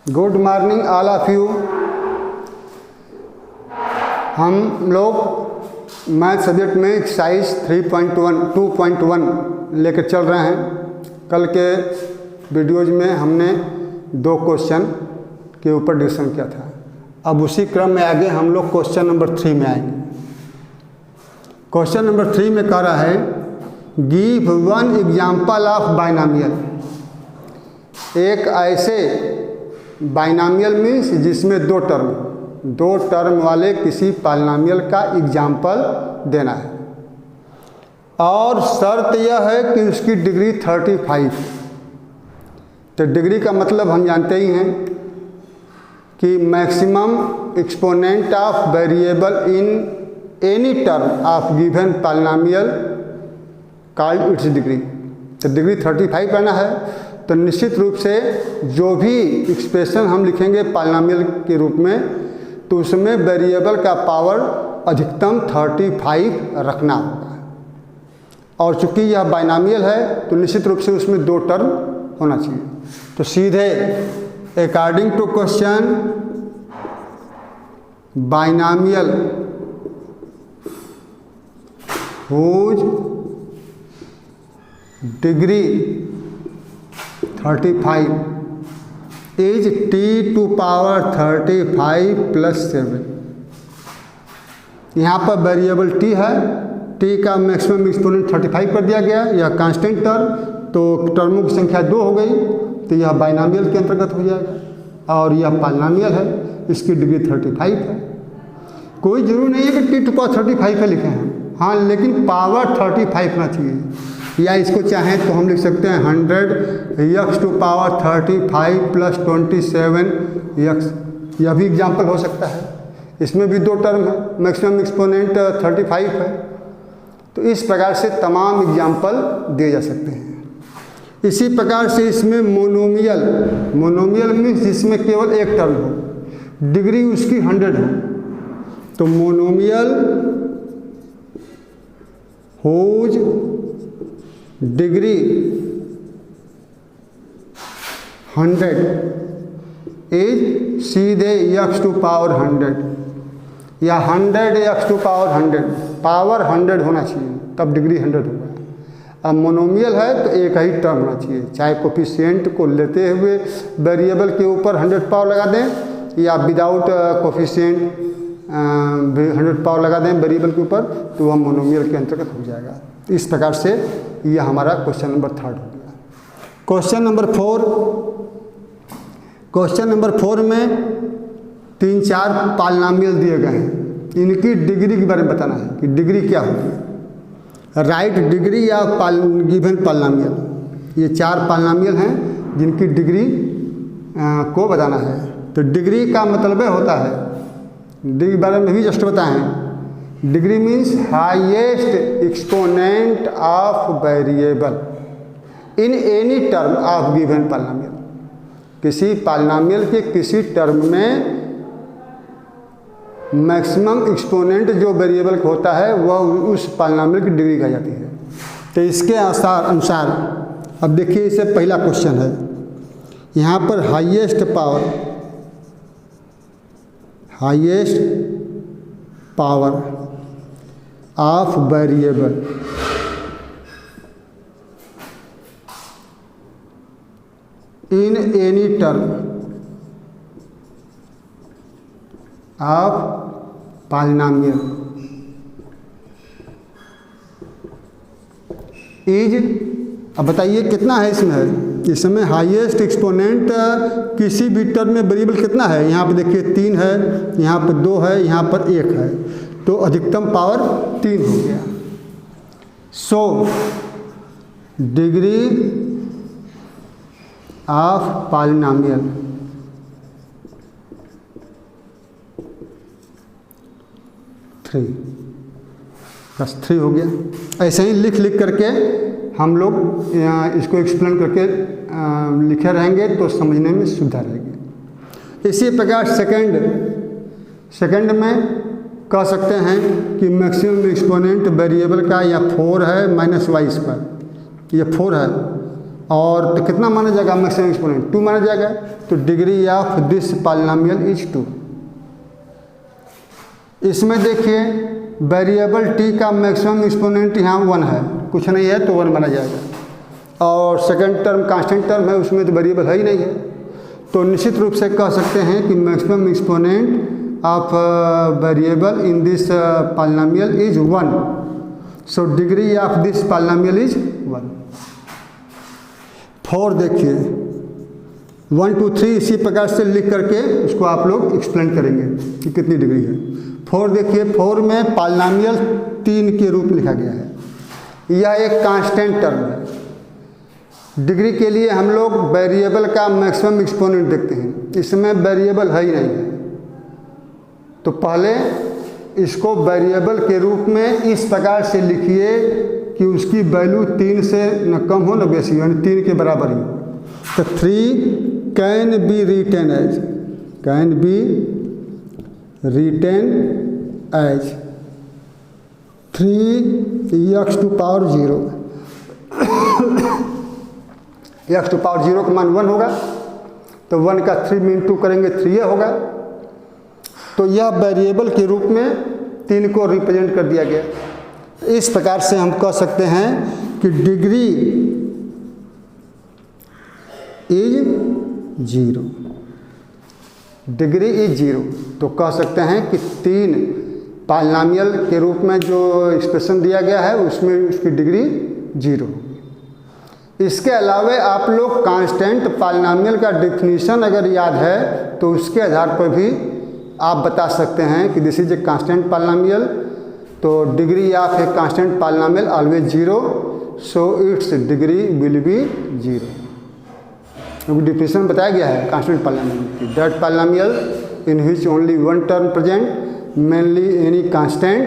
Good morning all of you. हम लोग math subject में एक्सरसाइज 2.1 लेकर चल रहे हैं। कल के वीडियोज में हमने 2 क्वेश्चन के ऊपर डिस्कशन किया था। अब उसी क्रम में आगे हम लोग क्वेश्चन नंबर 3 में आएंगे। क्वेश्चन नंबर 3 में कह रहा है give one example of binomial. एक ऐसे बाइनॉमियल मीन्स जिसमें 2 टर्म वाले किसी पॉलिनॉमियल का एग्जाम्पल देना है और शर्त यह है कि उसकी डिग्री 35। तो डिग्री का मतलब हम जानते ही हैं कि maximum exponent of variable in any term of given polynomial called its degree. तो डिग्री 35 रहना है। तो निश्चित रूप से जो भी एक्सप्रेशन हम लिखेंगे पॉलिनॉमियल के रूप में तो उसमें वेरिएबल का पावर अधिकतम 35 रखना होगा। और चूंकि यह बाइनॉमियल है तो निश्चित रूप से उसमें 2 टर्म होना चाहिए। तो सीधे according to question binomial whose degree 35 is t to power 35 plus 7। यहाँ पर वेरिएबल t है, t का मैक्सिमम एक्सपोनेंट 35 कर दिया गया। यह कांस्टेंट टर्म, तो टर्मों की संख्या 2 हो गई, तो यह बाइनॉमियल के अंतर्गत हो जाएगा। और यह पॉलिनॉमियल है, इसकी डिग्री 35 है। कोई जरूरी नहीं है कि t टू पावर 35 है लिखे हैं, हाँ, लेकिन पावर 35 होना चाहिए। या इसको चाहें तो हम लिख सकते हैं 100 x to power 35 plus 27 x। यह भी एग्जाम्पल हो सकता है। इसमें भी 2 टर्म है, मैक्सिमम एक्सपोनेंट 35 है। तो इस प्रकार से तमाम एग्जाम्पल दिए जा सकते हैं। इसी प्रकार से इसमें मोनोमियल मीन्स जिसमें केवल एक टर्म हो, डिग्री उसकी 100 हो। तो मोनोमियल हुज डिग्री 100 इज सीधे x टू पावर 100 या 100 x टू पावर 100, पावर 100 होना चाहिए, तब डिग्री 100 होगा। अब मोनोमियल है तो एक ही टर्म होना चाहिए, चाहे कोफिशिएंट को लेते हुए वेरिएबल के ऊपर 100 पावर लगा दें या विदाउट कोफिशिएंट 100 पावर लगा दें वेरिएबल के ऊपर, तो वह मोनोमियल के अंतर्गत हो जाएगा। इस प्रकार से यह हमारा क्वेश्चन नंबर 3 हो गया। क्वेश्चन नंबर 4 में 3-4 पॉलिनॉमियल दिए गए हैं। इनकी डिग्री के बारे में बताना है कि डिग्री क्या होती है। राइट डिग्री या गिवन पॉलिनॉमियल, ये 4 पॉलिनॉमियल हैं जिनकी डिग्री को बताना है। तो डिग्री का मतलब होता है, डिग्री के बारे में भी जस्ट बताएं। Degree means highest exponent of variable in any term of given polynomial. किसी पॉलिनॉमियल के किसी टर्म में मैक्सिमम एक्सपोनेंट जो वेरिएबल होता है वह उस पॉलिनॉमियल की डिग्री कही जाती है। तो इसके अनुसार अब देखिए, इससे पहला क्वेश्चन है, यहाँ पर highest power of variable in any term of polynomial is. अब बताइए कितना है इसमें हाईएस्ट एक्सपोनेंट किसी भी टर्म में वेरिएबल कितना है। यहाँ पर देखिए 3 है, यहाँ पर 2 है, यहाँ पर 1 है, तो अधिकतम पावर 3 हो गया। सो डिग्री ऑफ पॉलिनॉमियल बस 3 हो गया। ऐसे ही लिख करके हम लोग इसको एक्सप्लेन करके लिखे रहेंगे तो समझने में सुविधा रहेगी। इसी प्रकार सेकंड में कह सकते हैं कि मैक्सिमम एक्सपोनेंट वेरिएबल का या 4 है -y², ये 4 है और तो कितना माना जाएगा मैक्सिमम एक्सपोनेंट 2 माना जाएगा। तो degree of this polynomial is 2। इसमें देखिए वेरिएबल t का मैक्सिमम एक्सपोनेंट यहाँ 1 है, कुछ नहीं है तो 1 माना जाएगा। और सेकंड टर्म कांस्टेंट टर्म है, उसमें तो वेरिएबल है ही नहीं है, तो निश्चित रूप से कह सकते हैं कि maximum exponent of variable in this polynomial is 1। So degree of this polynomial is 1। 4 देखिए 1 2 3 इसी प्रकार से लिख करके उसको आप लोग एक्सप्लेन करेंगे कि कितनी डिग्री है। 4 देखिए 4 में पॉलिनोमियल 3 के रूप में लिखा गया है। यह एक कांस्टेंट टर्म है। डिग्री के लिए हम लोग वेरिएबल का मैक्सिमम एक्सपोनेंट देखते हैं, इसमें वेरिएबल है ही नहीं है, तो पहले इसको वेरिएबल के रूप में इस प्रकार से लिखिए कि उसकी वैल्यू 3 से न कम हो न बेसी, यानी 3 के बराबर ही। तो 3 can be written as, can be written as 3x to power 0। x to power 0 का मान 1 होगा, तो 1 का 3 में इंटू करेंगे 3 होगा। तो यह वेरिएबल के रूप में 3 को रिप्रेजेंट कर दिया गया। इस प्रकार से हम कह सकते हैं कि डिग्री इज 0, डिग्री इज 0। तो कह सकते हैं कि 3 पॉलिनोमियल के रूप में जो एक्सप्रेशन दिया गया है उसमें उसकी डिग्री 0 होगी। इसके अलावा आप लोग कांस्टेंट पॉलिनोमियल का डेफिनेशन अगर याद है तो उसके आधार पर भी आप बता सकते हैं कि this is a constant polynomial, तो degree of a constant polynomial always 0, so its degree will be 0। क्योंकि डेफिनेशन बताया गया है कांस्टेंट पॉलिनोमियल की, that polynomial in which only one term present mainly any constant,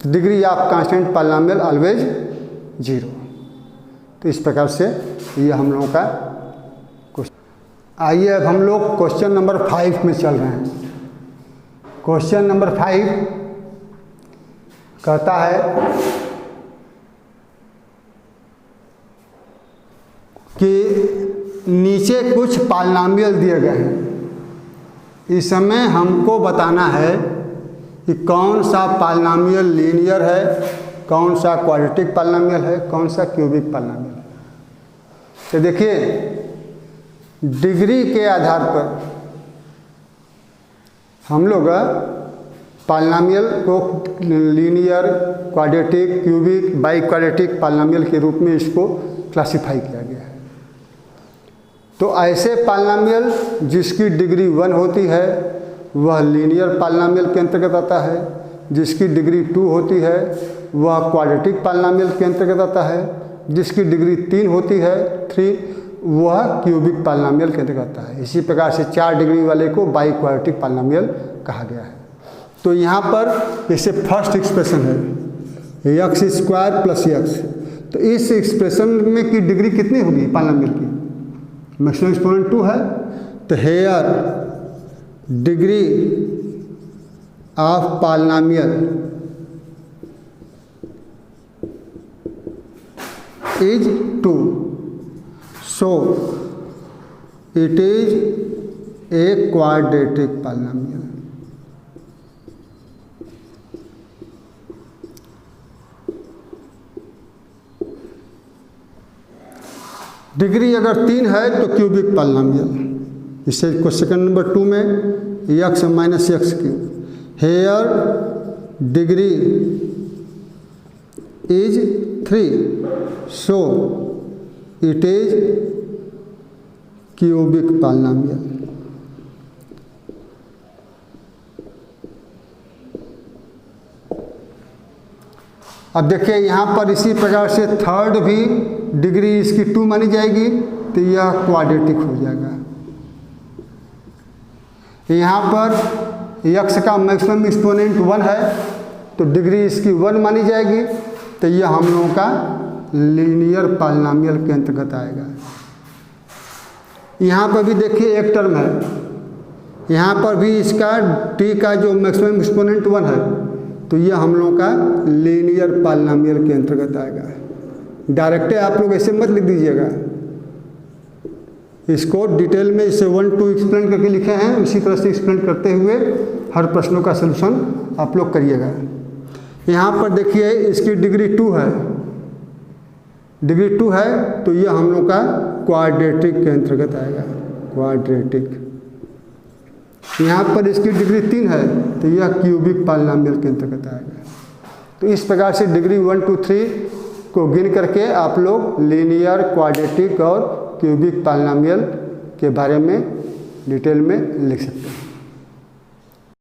degree of constant polynomial always 0। तो इस प्रकार से ये हम लोगों का क्वेश्चन। आइए अब हम लोग क्वेश्चन नंबर 5 में चल रहे हैं। क्वेश्चन नंबर 5 कहता है कि नीचे कुछ पॉलिनोमियल दिए गए हैं, इस समय हमको बताना है कि कौन सा पॉलिनोमियल लीनियर है, कौन सा क्वाड्रेटिक पॉलिनोमियल है, कौन सा क्यूबिक पॉलिनोमियल है। तो देखिए डिग्री के आधार पर हम लोग पॉलिनोमियल को linear, quadratic, cubic, by quadratic polynomial के रूप में इसको क्लासिफाई किया गया है। तो ऐसे पॉलिनोमियल जिसकी डिग्री 1 होती है वह लीनियर पॉलिनोमियल के अंतर्गत आता है, जिसकी डिग्री 2 होती है वह क्वाड्रेटिक पॉलिनोमियल के अंतर्गत आता है, जिसकी डिग्री 3 होती है 3 वह क्यूबिक पॉलिनोमियल के अंतर्गत आता है। इसी प्रकार से 4 डिग्री वाले को बाई क्वाड्रेटिक पॉलिनोमियल कहा गया है। तो यहाँ पर जैसे फर्स्ट एक्सप्रेशन है x स्क्वायर प्लस x, तो इस एक्सप्रेशन में की डिग्री कितनी होगी पॉलिनोमियल की, मैक्सिमम एक्सपोनेंट 2 है, तो here degree of polynomial is 2, so it is a quadratic polynomial. Degree अगर 3 है तो क्यूबिक पॉलिनोमियल। इससे क्वेश्चन नंबर 2 में x minus x cube, here degree is 3, so it is cubic polynomial. अब देखिए यहाँ पर इसी प्रकार से थर्ड भी डिग्री इसकी 2 मानी जाएगी, तो यह क्वाड्रेटिक हो जाएगा। यहाँ पर x का मैक्सिमम एक्सपोनेंट 1 है, तो डिग्री इसकी 1 मानी जाएगी, तो यह हम लोगों का लीनियर पॉलिनोमियल के अंतर्गत आएगा। यहाँ पर भी देखिए एक टर्म है, यहाँ पर भी इसका t का जो मैक्सिमम एक्सपोनेंट 1 है, तो यह हम लोगों का लीनियर पॉलिनोमियल के अंतर्गत आएगा। डायरेक्ट आप लोग ऐसे मत लिख दीजिएगा, इसको डिटेल में इसे 1 2 एक्सप्लेन करके लिखे हैं, उसी तरह से एक्सप्लेन करते हुए हर प्रश्नों का सलूशन आप लोग करिएगा। यहाँ पर देखिए इसकी डिग्री 2 है, डिग्री 2 है तो यह हम लोग का क्वाड्रेटिक के अंतर्गत आएगा, क्वाड्रेटिक। यहाँ पर इसकी डिग्री 3 है तो यह क्यूबिक पॉलिनोमियल के अंतर्गत आएगा। तो इस प्रकार से डिग्री 1 2 3 को गिन करके आप लोग लीनियर, क्वाड्रेटिक और क्यूबिक पॉलिनोमियल के बारे में डिटेल में लिख सकते हैं।